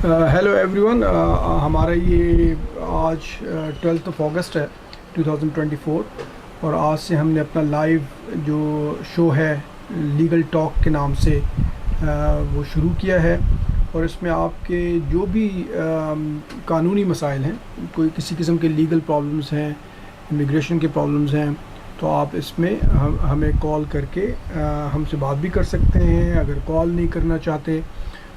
Hello every one. ہمارا یہ آج 12 اگست ہے 2024 اور آج سے ہم نے اپنا لائیو جو شو ہے لیگل ٹاک کے نام سے وہ شروع کیا ہے. اور اس میں آپ کے جو بھی قانونی مسائل ہیں, کوئی کسی قسم کے لیگل پرابلمس ہیں, امیگریشن کے پرابلمس ہیں, تو آپ اس میں ہمیں کال کر کے ہم سے بات بھی کر سکتے ہیں. اگر کال نہیں کرنا چاہتے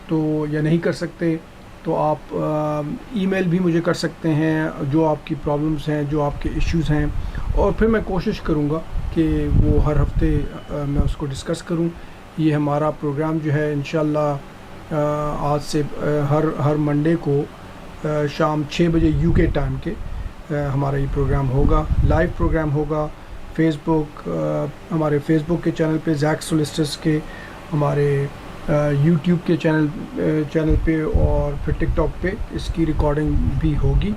تو یا نہیں کر سکتے تو آپ ای میل بھی مجھے کر سکتے ہیں, جو آپ کی پرابلمس ہیں, جو آپ کے ایشوز ہیں, اور پھر میں کوشش کروں گا کہ وہ ہر ہفتے میں اس کو ڈسکس کروں. یہ ہمارا پروگرام جو ہے انشاءاللہ آج سے ہر منڈے کو شام 6 بجے یو کے ٹائم کے ہمارا یہ پروگرام ہوگا, لائیو پروگرام ہوگا. ہمارے فیس بک کے چینل پہ زیک سولیسٹرز کے, ہمارے یوٹیوب کے چینل پہ, اور پھر ٹک ٹاک پہ اس کی ریکارڈنگ بھی ہوگی.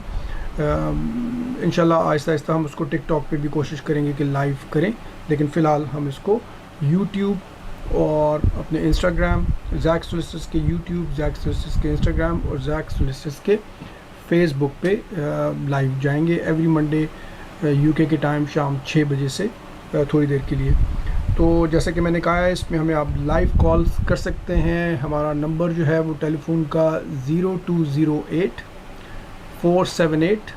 انشاءاللہ آہستہ آہستہ ہم اس کو ٹک ٹاک پہ بھی کوشش کریں گے کہ لائیو کریں, لیکن فی الحال ہم اس کو یوٹیوب اور اپنے انسٹاگرام, زیک سولیسٹرز کے یوٹیوب, زیک سولیسٹرز کے انسٹاگرام اور زیک سولیسٹرز کے فیس بک پہ لائیو جائیں گے ایوری منڈے یو کے ٹائم شام 6 بجے سے تھوڑی دیر کے لیے. تو جیسا کہ میں نے کہا ہے, اس میں ہمیں آپ لائیو کالز کر سکتے ہیں. ہمارا نمبر جو ہے وہ ٹیلی فون کا 0208 478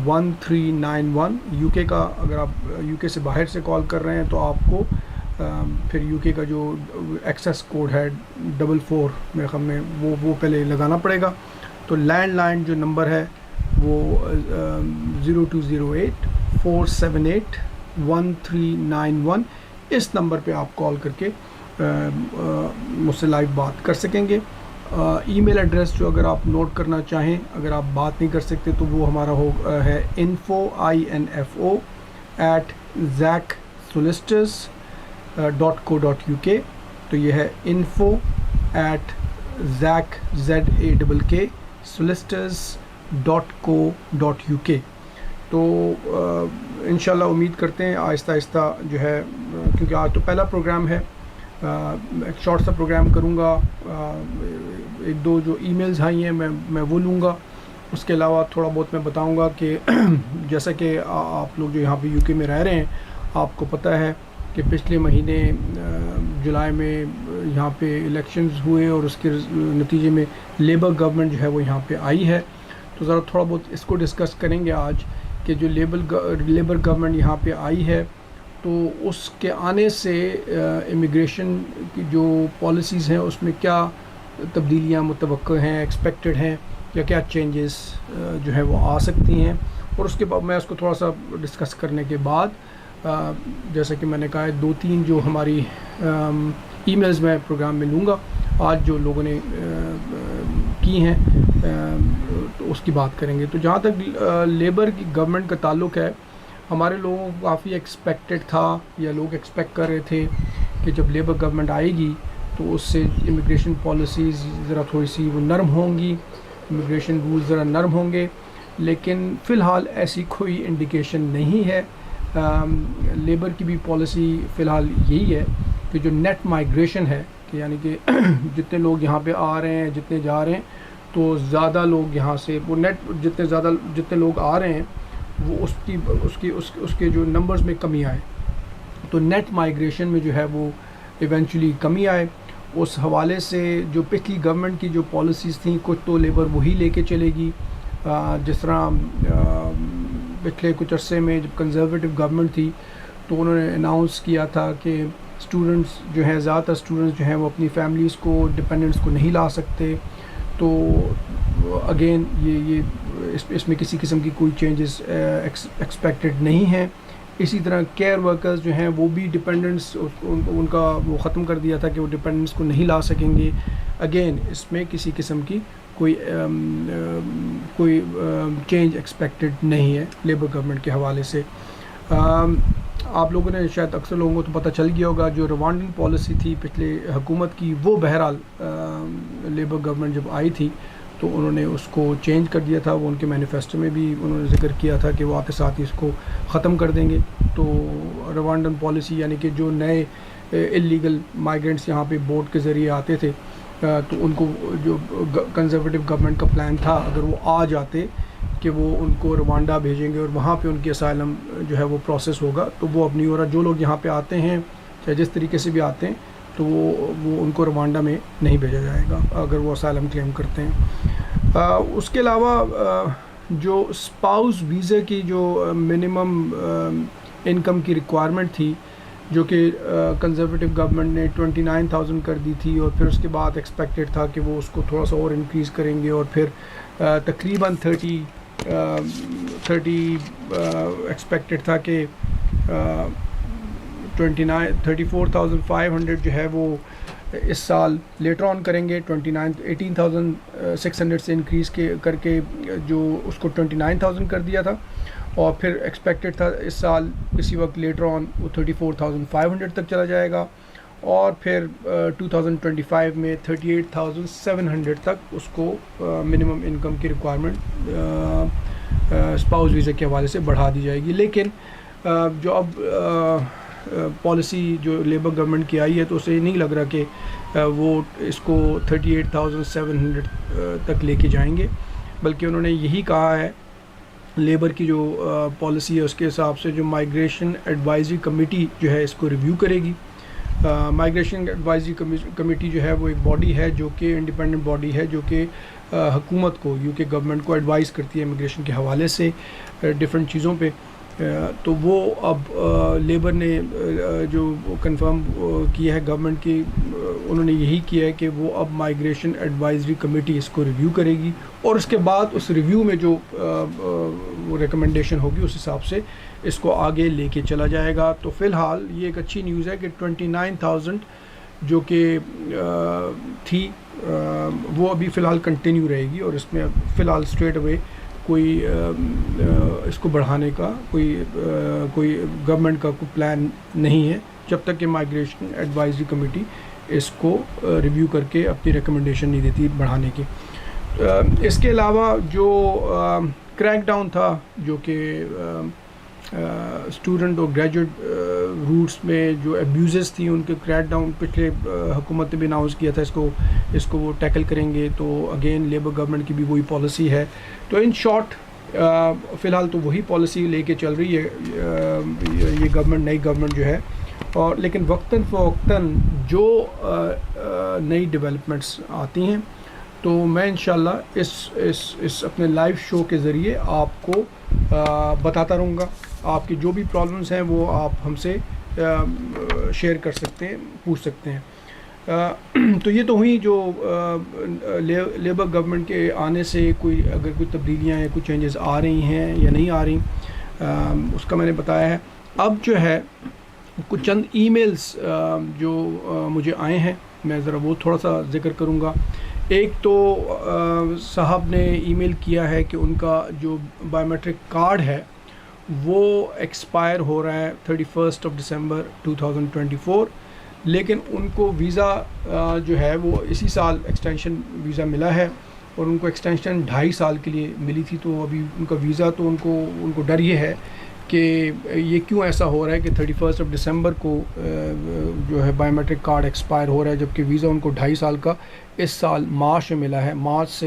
1391 یو کے کا. اگر آپ یو کے سے باہر سے کال کر رہے ہیں تو آپ کو پھر یو کے کا جو ایکسیس کوڈ ہے 44 میرے خیال میں وہ پہلے لگانا پڑے گا. تو لینڈ لائن جو نمبر ہے وہ 0208 478 1391, اس نمبر پہ آپ کال کر کے مجھ سے لائیو بات کر سکیں گے. ای میل ایڈریس جو اگر آپ نوٹ کرنا چاہیں, اگر آپ بات نہیں کر سکتے تو وہ ہمارا ہے info @zaksolicitors.co.uk. تو یہ ہے info@zaksolicitors.co.uk. تو انشاءاللہ امید کرتے ہیں آہستہ آہستہ جو ہے, کیونکہ آج تو پہلا پروگرام ہے, ایک شارٹ سا پروگرام کروں گا. ایک دو جو ای میلز آئی ہیں میں وہ لوں گا. اس کے علاوہ تھوڑا بہت میں بتاؤں گا کہ جیسا کہ آپ لوگ جو یہاں پہ یو کے میں رہ رہے ہیں, آپ کو پتہ ہے کہ پچھلے مہینے جولائی میں یہاں پہ الیکشنز ہوئے اور اس کے نتیجے میں لیبر گورنمنٹ جو ہے وہ یہاں پہ آئی ہے. تو ذرا تھوڑا بہت اس کو ڈسکس کریں گے آج کہ جو لیبر گورنمنٹ یہاں پہ آئی ہے, تو اس کے آنے سے امیگریشن کی جو پالیسیز ہیں اس میں کیا تبدیلیاں متوقع ہیں, ایکسپیکٹڈ ہیں, یا کیا چینجز جو ہے وہ آ سکتی ہیں. اور اس کے بعد میں اس کو تھوڑا سا ڈسکس کرنے کے بعد, جیسا کہ میں نے کہا ہے, 2-3 جو ہماری ای میلز میں پروگرام میں لوں گا آج جو لوگوں نے کی ہیں, تو اس کی بات کریں گے. تو جہاں تک لیبر کی گورنمنٹ کا تعلق ہے, ہمارے لوگوں کو کافی ایکسپیکٹڈ تھا, یا لوگ ایکسپیکٹ کر رہے تھے کہ جب لیبر گورنمنٹ آئے گی تو اس سے امیگریشن پالیسیز ذرا تھوڑی سی وہ نرم ہوں گی, امیگریشن رولز ذرا نرم ہوں گے. لیکن فی الحال ایسی کوئی انڈیکیشن نہیں ہے. لیبر کی بھی پالیسی فی الحال یہی ہے کہ جو نیٹ مائیگریشن ہے, کہ یعنی کہ جتنے لوگ یہاں پہ آ رہے ہیں, جتنے جا رہے ہیں, تو زیادہ لوگ یہاں سے وہ جتنے لوگ آ رہے ہیں وہ اس کے جو نمبرز میں کمی آئے, تو نیٹ مائیگریشن میں جو ہے وہ ایونچولی کمی آئے. اس حوالے سے جو پچھلی گورنمنٹ کی جو پالیسیز تھیں, کچھ تو لیبر وہی لے کے چلے گی. جس طرح پچھلے کچھ عرصے میں جب کنزرویٹو گورنمنٹ تھی تو انہوں نے اناؤنس کیا تھا کہ اسٹوڈنٹس جو ہیں, زیادہ تر اسٹوڈنٹس جو ہیں وہ اپنی فیملیز کو, ڈپینڈنٹس کو نہیں لا سکتے. تو اگین یہ اس میں کسی قسم کی کوئی چینجز ایکسپیکٹڈ نہیں ہیں. اسی طرح کیئر ورکرز جو ہیں وہ بھی ڈپینڈنٹس ان کا وہ ختم کر دیا تھا کہ وہ ڈپینڈنٹس کو نہیں لا سکیں گے. اگین اس میں کسی قسم کی کوئی چینج ایکسپیکٹڈ نہیں ہے لیبر گورنمنٹ کے حوالے سے. آپ لوگوں نے شاید اکثر لوگوں کو تو پتہ چل گیا ہوگا, جو روانڈن پالیسی تھی پچھلے حکومت کی, وہ بہرحال لیبر گورنمنٹ جب آئی تھی تو انہوں نے اس کو چینج کر دیا تھا. وہ ان کے مینیفیسٹو میں بھی انہوں نے ذکر کیا تھا کہ وہ آپ کے ساتھ ہی اس کو ختم کر دیں گے. تو روانڈن پالیسی یعنی کہ جو نئے اللیگل مائیگرنٹس یہاں پہ بوٹ کے ذریعے آتے تھے, تو ان کو جو کنزرویٹو گورنمنٹ کا پلان تھا اگر وہ آ جاتے کہ وہ ان کو روانڈا بھیجیں گے اور وہاں پہ ان کی اسائلم جو ہے وہ پروسیس ہوگا، تو وہ اب نہیں ہو رہا. جو لوگ یہاں پہ آتے ہیں چاہے جس طریقے سے بھی آتے ہیں تو وہ ان کو روانڈا میں نہیں بھیجا جائے گا اگر وہ اسائلم کلیم کرتے ہیں. اس کے علاوہ جو اسپاؤس ویزے کی جو منیمم انکم کی ریکوائرمنٹ تھی جو کہ کنزرویٹو گورنمنٹ نے 29,000 کر دی تھی، اور پھر اس کے بعد ایکسپیکٹڈ تھا کہ وہ اس کو تھوڑا سا اور انکریز کریں گے، اور پھر تقریباً 30 ایکسپیکٹڈ تھا کہ 34,500 جو ہے وہ اس سال لیٹر آن کریں گے. 18,600 سے انکریز کر کے جو اس کو 29,000 کر دیا تھا، اور پھر ایکسپیکٹڈ تھا اس سال کسی وقت لیٹر آن وہ 34,500 تک چلا جائے گا، اور پھر 2025 میں 38,700 تک اس کو منیمم انکم کی ریکوائرمنٹ اسپاؤس ویزا کے حوالے سے بڑھا دی جائے گی. لیکن جو اب پالیسی جو لیبر گورنمنٹ کی آئی ہے تو اسے نہیں لگ رہا کہ وہ اس کو 38,700 تک لے کے جائیں گے، بلکہ انہوں نے یہی کہا ہے لیبر کی جو پالیسی ہے اس کے حساب سے جو مائیگریشن ایڈوائزری کمیٹی جو ہے اس کو ریویو کرے گی. مائیگریشن ایڈوائزری کمیٹی جو ہے وہ ایک باڈی ہے جو کہ انڈیپینڈنٹ باڈی ہے جو کہ حکومت کو یو کے گورنمنٹ کو ایڈوائز کرتی ہے امیگریشن کے حوالے سے ڈفرینٹ چیزوں پہ. تو وہ اب لیبر نے جو کنفرم کیا ہے گورنمنٹ کی، انہوں نے یہی کیا ہے کہ وہ اب مائیگریشن ایڈوائزری کمیٹی اس کو ریویو کرے گی، اور اس کے بعد اس ریویو میں جو وہ ریکمنڈیشن ہوگی اس حساب سے اس کو آگے لے کے چلا جائے گا. تو فی الحال یہ ایک اچھی نیوز ہے کہ 29,000 جو کہ تھی وہ ابھی فی الحال کنٹینیو رہے گی، اور اس میں فی الحال اسٹریٹ اوے کوئی اس کو بڑھانے کا کوئی گورنمنٹ کا کوئی پلان نہیں ہے جب تک کہ مائیگریشن ایڈوائزری کمیٹی اس کو ریویو کر کے اپنی ریکمنڈیشن نہیں دیتی بڑھانے کی. اس کے علاوہ جو کریک ڈاؤن تھا جو کہ اسٹوڈنٹ اور گریجویٹ روٹس میں جو ایبیوزز تھیں ان کے کریک ڈاؤن پچھلے حکومت نے بھی اناؤنس کیا تھا اس کو وہ ٹیکل کریں گے. تو اگین لیبر گورنمنٹ کی بھی وہی پالیسی ہے. تو ان شارٹ فی الحال تو وہی پالیسی لے کے چل رہی ہے یہ گورنمنٹ، نئی گورنمنٹ جو ہے. اور لیکن وقتاً فوقتاً جو نئی ڈیولپمنٹس آتی ہیں تو میں انشاءاللہ اس اپنے لائیو شو کے ذریعے آپ کو بتاتا رہوں گا. آپ کی جو بھی پرابلمس ہیں وہ آپ ہم سے شیئر کر سکتے ہیں، پوچھ سکتے ہیں. تو یہ تو ہوئی جو لیبر گورنمنٹ کے آنے سے اگر کوئی تبدیلیاں یا کوئی چینجز آ رہی ہیں یا نہیں آ رہی اس کا میں نے بتایا ہے. اب جو ہے کچھ چند ای میلز جو مجھے آئے ہیں میں ذرا وہ تھوڑا سا ذکر کروں گا. ایک تو صاحب نے ای میل کیا ہے کہ ان کا جو بایو میٹرک کارڈ ہے وہ ایکسپائر ہو رہا ہے 31 دسمبر 2024، لیکن ان کو ویزا جو ہے وہ اسی سال ایکسٹینشن ویزا ملا ہے، اور ان کو ایکسٹینشن 2.5 سال کے لیے ملی تھی. تو ابھی ان کا ویزا تو ان کو ڈر یہ ہے کہ یہ کیوں ایسا ہو رہا ہے کہ 31 دسمبر کو جو ہے بایو میٹرک کارڈ ایکسپائر ہو رہا ہے، جبکہ ویزا ان کو 2.5 سال کا اس سال مارچ میں ملا ہے. مارچ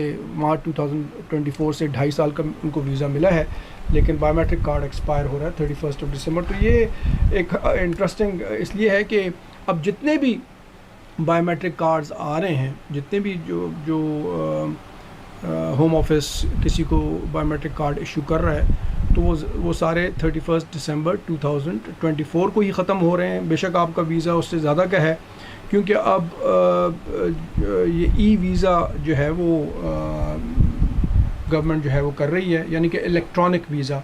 2024 سے 2.5 سال کا ان کو ویزا ملا ہے، لیکن بایو میٹرک کارڈ ایکسپائر ہو رہا ہے 31 دسمبر. تو یہ ایک انٹرسٹنگ اس لیے ہے کہ اب جتنے بھی بایو میٹرک کارڈز آ رہے ہیں، جتنے بھی جو ہوم آفس کسی کو بایو میٹرک کارڈ ایشو کر رہا ہے تو وہ سارے 31 دسمبر 2024 کو ہی ختم ہو رہے ہیں. بے شک آپ کا ویزا اس سے زیادہ کا ہے، کیونکہ اب یہ ای ویزا جو ہے وہ گورنمنٹ جو ہے وہ کر رہی ہے، یعنی کہ الیکٹرانک ویزا.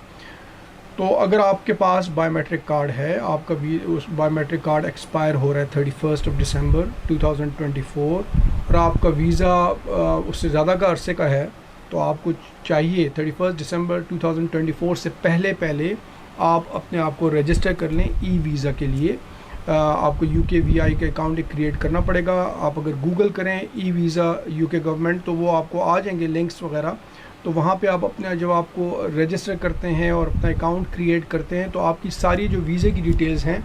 تو اگر آپ کے پاس بایو میٹرک کارڈ ہے، آپ کا اس بایو میٹرک کارڈ ایکسپائر ہو رہا ہے 31 دسمبر 2024 اور آپ کا ویزا اس سے زیادہ کا عرصے کا ہے، تو آپ کو چاہیے 31 دسمبر 2024 سے پہلے آپ اپنے آپ کو رجسٹر کر لیں ای ویزا کے لیے. آپ کو یو کے وی آئی کا اکاؤنٹ کریٹ کرنا پڑے گا. آپ اگر گوگل کریں ای ویزا یو کے گورنمنٹ تو وہ آپ کو آ جائیں گے لنکس وغیرہ. تو وہاں پہ آپ اپنا جب آپ کو رجسٹر کرتے ہیں اور اپنا اکاؤنٹ کریٹ کرتے ہیں تو آپ کی ساری جو ویزے کی ڈیٹیلز ہیں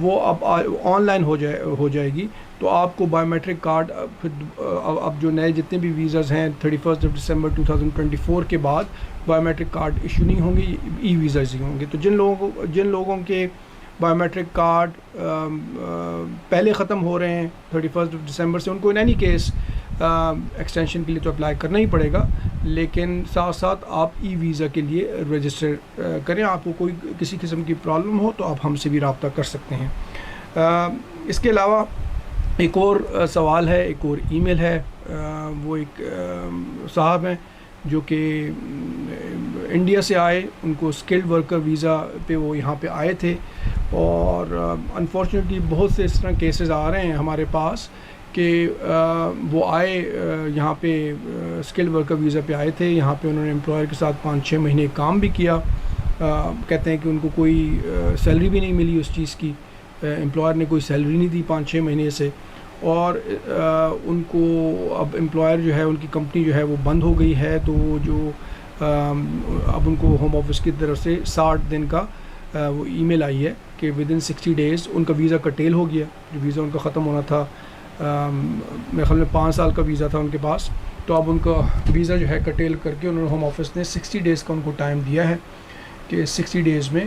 وہ اب آن لائن ہو جائے گی. تو آپ کو بایو میٹرک کارڈ اب جو نئے جتنے بھی ویزاز ہیں 31 دسمبر 2024 کے بعد بایو میٹرک کارڈ ایشو نہیں ہوں گے, ای ویزاز ہی ہوں گے. تو جن لوگوں کے بایو میٹرک کارڈ پہلے ختم ہو رہے ہیں 31 دسمبر سے, ان کو ان اینی کیس ایکسٹینشن کے لیے تو اپلائی کرنا ہی پڑے گا, لیکن ساتھ ساتھ آپ ای ویزا کے لیے رجسٹر کریں. آپ کو کوئی کسی قسم کی پرابلم ہو تو آپ ہم سے بھی رابطہ کر سکتے ہیں. اس کے علاوہ ایک اور سوال ہے, ایک اور ای میل ہے. وہ ایک صاحب ہیں جو کہ انڈیا سے آئے, ان کو اسکلڈ ورکر ویزا پہ وہ یہاں پہ آئے تھے, اور انفارچونیٹلی بہت سے اس طرح کیسز آ رہے ہیں ہمارے پاس کہ وہ آئے یہاں پہ اسکلڈ ورکر ویزا پہ آئے تھے, یہاں پہ انہوں نے امپلائر کے ساتھ 5-6 مہینے کام بھی کیا, کہتے ہیں کہ ان کو کوئی سیلری بھی نہیں ملی اس چیز کی, امپلائر نے کوئی سیلری نہیں دی 5-6 مہینے سے, اور ان کو اب امپلائر جو ہے, ان کی کمپنی جو ہے وہ بند ہو گئی ہے. تو جو اب ان کو ہوم آفس کی طرف سے 60 دن کا وہ ای میل آئی ہے کہ ودن 60 days ان کا ویزا کٹیل ہو گیا. جو ویزا ان کا ختم ہونا تھا, میرے خیال میں 5 سال کا ویزا تھا ان کے پاس, تو اب ان کا ویزا جو ہے کٹیل کر کے انہوں نے ہوم آفس نے 60 days کا ان کو ٹائم دیا ہے کہ 60 days میں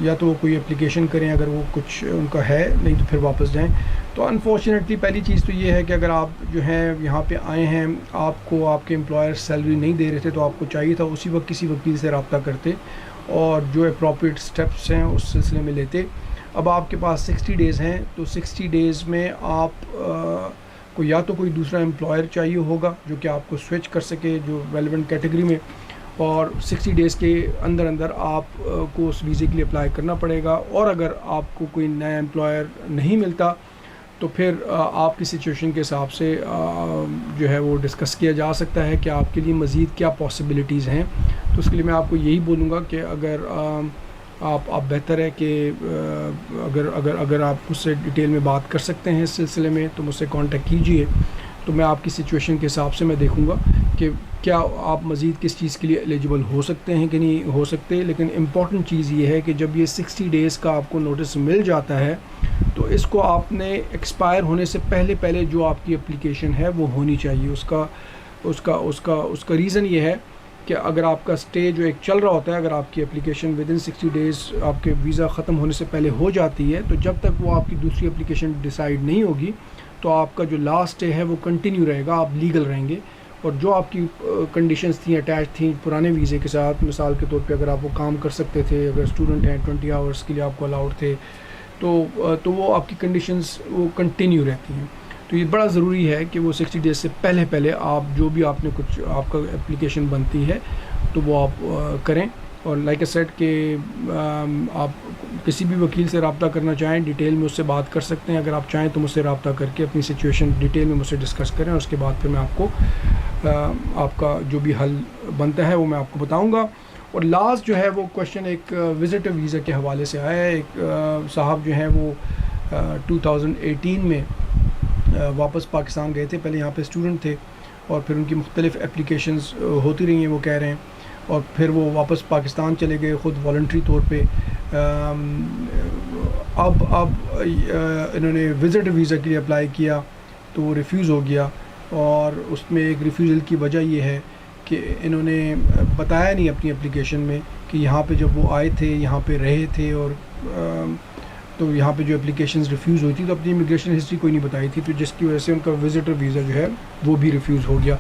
یا تو وہ کوئی اپلیکیشن کریں اگر وہ کچھ ان کا ہے, نہیں تو پھر واپس جائیں. تو انفارچونیٹلی پہلی چیز تو یہ ہے کہ اگر آپ جو ہیں یہاں پہ آئے ہیں, آپ کو آپ کے امپلائر سیلری نہیں دے رہے تھے, تو آپ کو چاہیے تھا اسی وقت کسی وکیل سے رابطہ کرتے اور جو اپروپریٹ اسٹیپس ہیں اس سلسلے میں لیتے. اب آپ کے پاس 60 days ہیں, تو 60 days میں آپ کو یا تو کوئی دوسرا امپلائر چاہیے ہوگا جو کہ آپ کو سوئچ کر سکے جو ریلیونٹ کیٹیگری میں, اور 60 days کے اندر آپ کو اس ویزے کے لیے اپلائی کرنا پڑے گا. اور اگر آپ کو کوئی نیا امپلائر نہیں ملتا تو پھر آپ کی سچویشن کے حساب سے جو ہے وہ ڈسکس کیا جا سکتا ہے کہ آپ کے لیے مزید کیا پاسبلٹیز ہیں. تو اس کے لیے میں آپ کو یہی بولوں گا کہ اگر آپ بہتر ہے کہ اگر آپ مجھ سے ڈیٹیل میں بات کر سکتے ہیں اس سلسلے میں تو مجھ سے کانٹیکٹ کیجئے, تو میں آپ کی سچویشن کے حساب سے میں دیکھوں گا کہ کیا آپ مزید کس چیز کے لیے ایلیجبل ہو سکتے ہیں کہ نہیں ہو سکتے. لیکن امپورٹنٹ چیز یہ ہے کہ جب یہ 60 days کا آپ کو نوٹس مل جاتا ہے تو اس کو آپ نے ایکسپائر ہونے سے پہلے جو آپ کی اپلیکیشن ہے وہ ہونی چاہیے. اس کا ریزن یہ ہے کہ اگر آپ کا اسٹے جو ایک چل رہا ہوتا ہے, اگر آپ کی اپلیکیشن ودن 60 days آپ کے ویزا ختم ہونے سے پہلے ہو جاتی ہے, تو جب تک وہ آپ کی دوسری اپلیکیشن ڈیسائیڈ نہیں ہوگی تو آپ کا جو لاسٹ اسٹے ہے وہ کنٹینیو رہے گا, آپ لیگل رہیں گے. اور جو آپ کی کنڈیشنز تھیں اٹیچ تھیں پرانے ویزے کے ساتھ, مثال کے طور پہ اگر آپ وہ کام کر سکتے تھے, اگر اسٹوڈنٹ ہیں 20 hours کے لیے آپ کو الاؤڈ تھے, تو وہ آپ کی کنڈیشنز وہ کنٹینیو رہتی ہیں. تو یہ بڑا ضروری ہے کہ وہ 60 days سے پہلے آپ جو بھی آپ نے کچھ آپ کا اپلیکیشن بنتی ہے تو وہ آپ کریں. اور لائک اے سیٹ کہ آپ کسی بھی وکیل سے رابطہ کرنا چاہیں ڈیٹیل میں اس سے بات کر سکتے ہیں. اگر آپ چاہیں تو مجھ سے رابطہ کر کے اپنی سچویشن ڈیٹیل میں مجھ سے ڈسکس کریں, اور اس کے بعد پھر میں آپ کو آپ کا جو بھی حل بنتا ہے وہ میں آپ کو بتاؤں گا. اور لاسٹ جو ہے وہ کوشچن ایک وزٹر ویزا کے حوالے سے آیا ہے. ایک صاحب جو ہیں وہ 2018 میں واپس پاکستان گئے تھے, پہلے یہاں پہ اسٹوڈنٹ تھے اور پھر ان کی مختلف اپلیکیشنز ہوتی رہی ہیں وہ کہہ رہے ہیں, اور پھر وہ واپس پاکستان چلے گئے خود والنٹری طور پہ. اب انہوں نے وزٹر ویزا کے لیے اپلائی کیا تو وہ ریفیوز ہو گیا, اور اس میں ایک ریفیوزل کی وجہ یہ ہے کہ انہوں نے بتایا نہیں اپنی اپلیکیشن میں کہ یہاں پہ جب وہ آئے تھے یہاں پہ رہے تھے, اور تو یہاں پہ جو اپلیکیشنز ریفیوز ہوئی تھی تو اپنی امیگریشن ہسٹری کوئی نہیں بتائی تھی, تو جس کی وجہ سے ان کا وزٹر ویزا جو ہے وہ بھی ریفیوز ہو گیا.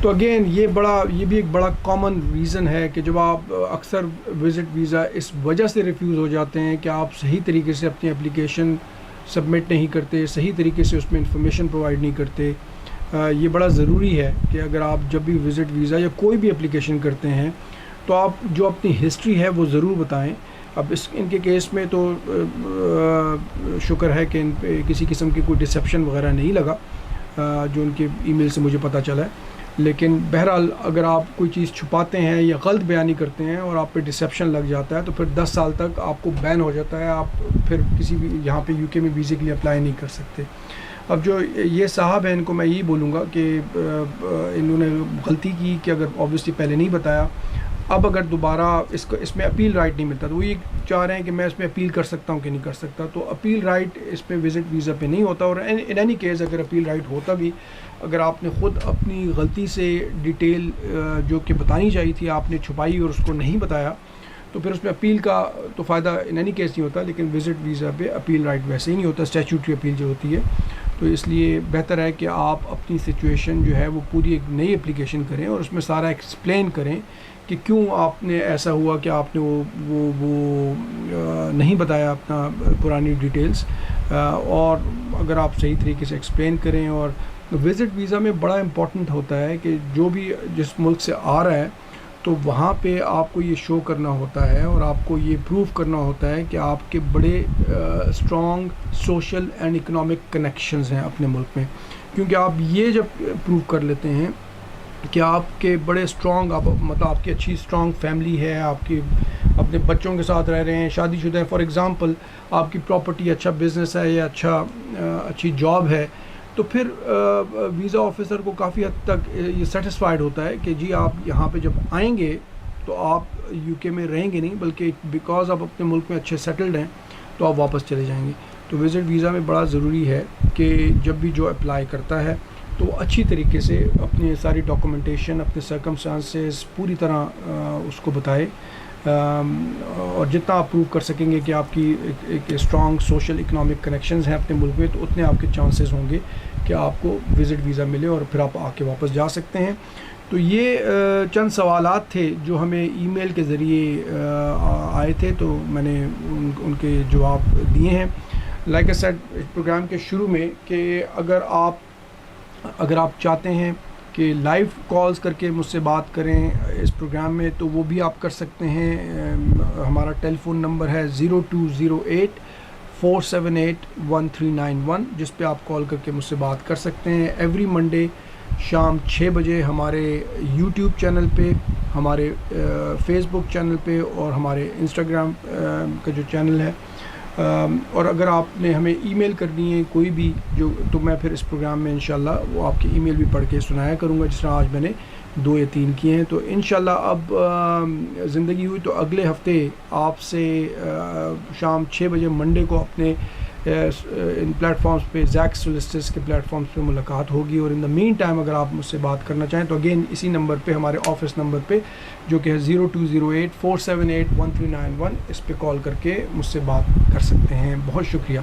تو اگین یہ بھی ایک بڑا کامن ریزن ہے کہ جب آپ اکثر وزٹ ویزا اس وجہ سے ریفیوز ہو جاتے ہیں کہ آپ صحیح طریقے سے اپنی اپلیکیشن سبمٹ نہیں کرتے, صحیح طریقے سے اس میں انفارمیشن پرووائڈ نہیں کرتے. یہ بڑا ضروری ہے کہ اگر آپ جب بھی وزٹ ویزا یا کوئی بھی اپلیکیشن کرتے ہیں تو آپ جو اپنی ہسٹری ہے وہ ضرور بتائیں. اب ان کے کیس میں تو شکر ہے کہ ان پہ کسی قسم کی کوئی ڈسیپشن وغیرہ نہیں لگا جو ان کے ای میل سے مجھے پتہ چلا ہے. لیکن بہرحال اگر آپ کوئی چیز چھپاتے ہیں یا غلط بیانی کرتے ہیں اور آپ پہ ڈسیپشن لگ جاتا ہے تو پھر 10 سال تک آپ کو بین ہو جاتا ہے, آپ پھر کسی بھی یہاں پہ UK میں ویزے کے لیے اپلائی نہیں کر سکتے. اب جو یہ صاحب ہیں ان کو میں یہی بولوں گا کہ انہوں نے غلطی کی کہ اگر اوبویسلی پہلے نہیں بتایا, اب اگر دوبارہ اس میں اپیل رائٹ نہیں ملتا، تو وہ یہ چاہ رہے ہیں کہ میں اس میں اپیل کر سکتا ہوں کہ نہیں کر سکتا. تو اپیل رائٹ اس پہ وزٹ ویزا پہ نہیں ہوتا. اور ان اینی کیس اگر اپیل رائٹ ہوتا بھی، اگر آپ نے خود اپنی غلطی سے ڈیٹیل جو کہ بتانی چاہیے تھی آپ نے چھپائی اور اس کو نہیں بتایا، تو پھر اس میں اپیل کا تو فائدہ ان اینی کیس نہیں ہوتا. لیکن وزٹ ویزا پہ اپیل رائٹ ویسے ہی نہیں ہوتا، اسٹیچوٹری اپیل جو ہوتی ہے. تو اس لیے بہتر ہے کہ آپ اپنی سچویشن جو ہے وہ پوری ایک نئی اپلیکیشن کریں اور اس میں سارا ایکسپلین کریں کہ کیوں آپ نے ایسا ہوا کہ آپ نے وہ نہیں بتایا اپنا پرانی ڈیٹیلز. اور اگر آپ صحیح طریقے سے ایکسپلین کریں. اور وزٹ ویزا میں بڑا امپورٹنٹ ہوتا ہے کہ جو بھی جس ملک سے آ رہا ہے تو وہاں پہ آپ کو یہ شو کرنا ہوتا ہے اور آپ کو یہ پروف کرنا ہوتا ہے کہ آپ کے بڑے strong social and economic connections ہیں اپنے ملک میں. کیونکہ آپ یہ جب پروف کر لیتے ہیں کہ آپ کے بڑے اسٹرانگ مطلب آپ کی اچھی اسٹرانگ فیملی ہے، آپ کی اپنے بچوں کے ساتھ رہ رہے ہیں، شادی شدہ ہیں، فار ایگزامپل آپ کی پراپرٹی، اچھا بزنس ہے یا اچھی جاب ہے، تو پھر ویزا آفیسر کو کافی حد تک یہ سیٹسفائیڈ ہوتا ہے کہ جی آپ یہاں پہ جب آئیں گے تو آپ یو کے میں رہیں گے نہیں، بلکہ بیکاز آپ اپنے ملک میں اچھے سیٹلڈ ہیں تو آپ واپس چلے جائیں گے. تو وزٹ ویزا میں بڑا ضروری ہے کہ جب بھی جو اپلائی کرتا ہے تو اچھی طریقے سے اپنی ساری ڈاکومنٹیشن، اپنے سرکمسٹانسز پوری طرح اس کو بتائے. اور جتنا آپ پروو کر سکیں گے کہ آپ کی ایک اسٹرانگ سوشل اکنامک کنیکشنز ہیں اپنے ملک میں، تو اتنے آپ کے چانسز ہوں گے کہ آپ کو وزٹ ویزا ملے اور پھر آپ آ کے واپس جا سکتے ہیں. تو یہ چند سوالات تھے جو ہمیں ای میل کے ذریعے آئے تھے، تو میں نے ان کے جواب دیے ہیں. لائک اے سیڈ پروگرام کے شروع میں کہ اگر آپ چاہتے ہیں کہ لائیو کالز کر کے مجھ سے بات کریں اس پروگرام میں، تو وہ بھی آپ کر سکتے ہیں. ہمارا ٹیلی فون نمبر ہے 0208 478 1391، جس پہ آپ کال کر کے مجھ سے بات کر سکتے ہیں. ایوری منڈے شام 6 بجے ہمارے یوٹیوب چینل پہ، ہمارے فیس بک چینل پہ اور ہمارے انسٹاگرام کا جو چینل ہے. اور اگر آپ نے ہمیں ای میل کرنی ہے کوئی بھی تو میں پھر اس پروگرام میں انشاءاللہ وہ آپ کی ای میل بھی پڑھ کے سنایا کروں گا، جس طرح آج میں نے 2 یا 3 کیے ہیں. تو انشاءاللہ اب زندگی ہوئی تو اگلے ہفتے آپ سے شام 6 بجے منڈے کو اپنے ان پلیٹ فارمز پہ زیک سولسٹس کے پلیٹ فارمز پہ ملاقات ہوگی. اور ان دا مین ٹائم اگر آپ مجھ سے بات کرنا چاہیں تو اگین اسی نمبر پہ، ہمارے آفس نمبر پہ جو کہ ہے 0208 478 1391، اس پہ کال کر کے مجھ سے بات کر سکتے ہیں. بہت شکریہ.